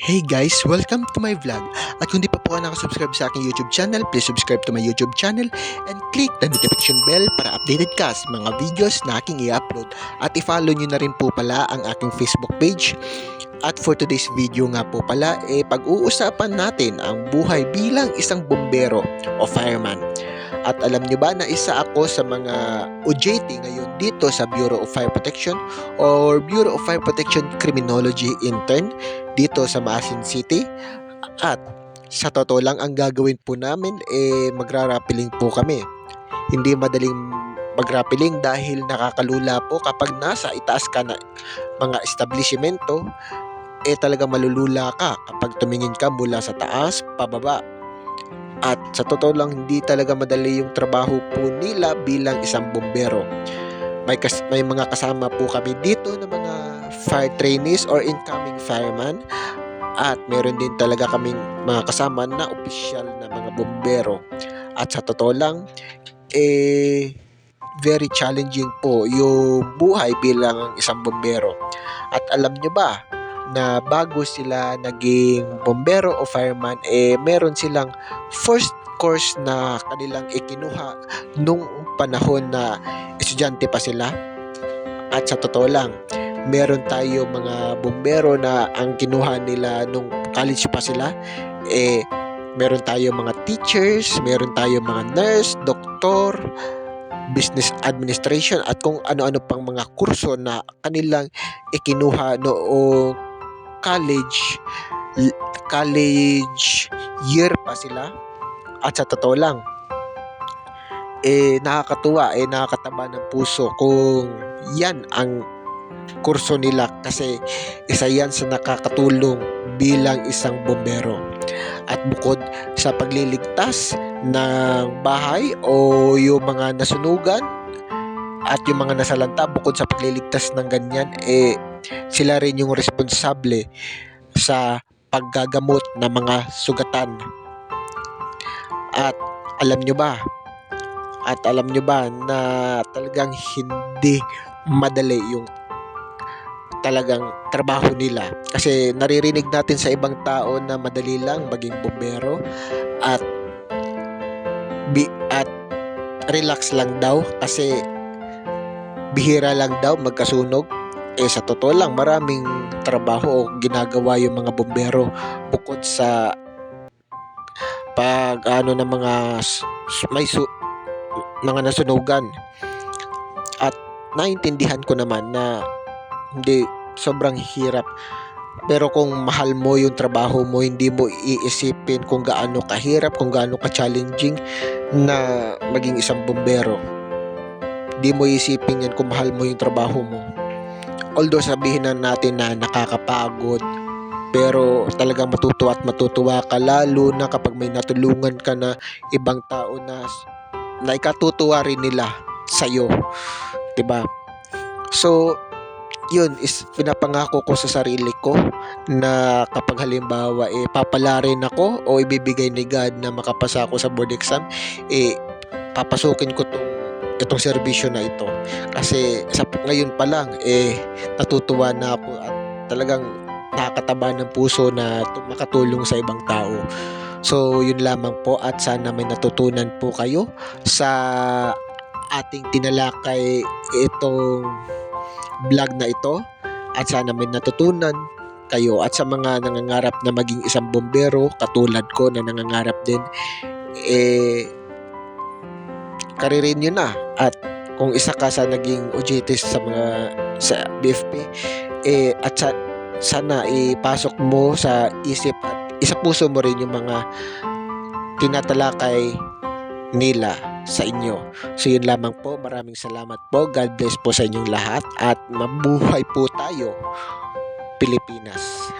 Hey guys, welcome to my vlog. At kung di pa po ka nakasubscribe sa aking YouTube channel, please subscribe to my YouTube channel and click the notification bell para updated ka sa mga videos na aking i-upload. At i-follow nyo na rin po pala ang aking Facebook page. At for today's video nga po pala, pag-uusapan natin ang buhay bilang isang bombero o fireman. At alam nyo ba na isa ako sa mga OJT ngayon dito sa Bureau of Fire Protection or Bureau of Fire Protection Criminology intern dito sa Maasin City. At sa totoo lang, ang gagawin po namin magrarapiling po kami. Hindi madaling magrapiling dahil nakakalula po kapag nasa itaas ka na mga establishmento, talaga malulula ka kapag tumingin ka mula sa taas pababa. At sa totoo lang, hindi talaga madali yung trabaho po nila bilang isang bombero. May mga kasama po kami dito na mga fire trainees or incoming fireman. At meron din talaga kaming mga kasama na opisyal na mga bombero. At sa totoo lang, very challenging po yung buhay bilang isang bombero. At alam nyo ba na bago sila naging bombero o fireman, meron silang first course na kanilang ikinuha nung panahon na estudyante pa sila. At sa totoo lang, meron tayo mga bombero na ang kinuha nila nung college pa sila. Meron tayo mga teachers, meron tayo mga nurse, doktor, business administration at kung ano-ano pang mga kurso na kanilang ikinuha noong college year pa sila. At sa totoo lang, nakakatuwa, nakakataba ng puso kung yan ang kurso nila, kasi isa yan sa nakakatulong bilang isang bombero. At bukod sa pagliligtas ng bahay o yung mga nasunugan at yung mga nasalanta, bukod sa pagliligtas ng ganyan, sila rin yung responsable sa paggagamot ng mga sugatan. At alam nyo ba na talagang hindi madali yung talagang trabaho nila, kasi naririnig natin sa ibang tao na madali lang maging bombero at relax lang daw kasi bihira lang daw magkasunog. Sa totoo lang, maraming trabaho o ginagawa yung mga bombero bukod sa ng mga mga nasunugan. At naintindihan ko naman na hindi sobrang hirap, pero kung mahal mo yung trabaho mo, hindi mo iisipin kung gaano kahirap, kung gaano ka-challenging na maging isang bombero. Hindi mo iisipin yan kung mahal mo yung trabaho mo. Although sabihin na natin na nakakapagod, pero talagang matutuwa ka, lalo na kapag may natulungan ka na ibang tao na ikatutuwa rin nila sa'yo, diba? So yun is pinapangako ko sa sarili ko na kapag halimbawa papalarin ako o ibibigay ni God na makapasa ako sa board exam, papasukin ko itong serbisyo na ito, kasi ngayon pa lang natutuwa na ako at talagang nakakataba ng puso na makatulong sa ibang tao. So yun lamang po, at sana may natutunan po kayo sa ating tinalakay itong vlog na ito, at sana may natutunan kayo. At sa mga nangangarap na maging isang bombero katulad ko na nangangarap din, karirin nyo na. At kung isa ka sa naging OJT sa BFP, at sana ipasok mo sa isip at isa puso mo rin yung mga tinatalakay nila sa inyo. So yun lamang po, maraming salamat po, God bless po sa inyong lahat, at mabuhay po tayo, Pilipinas.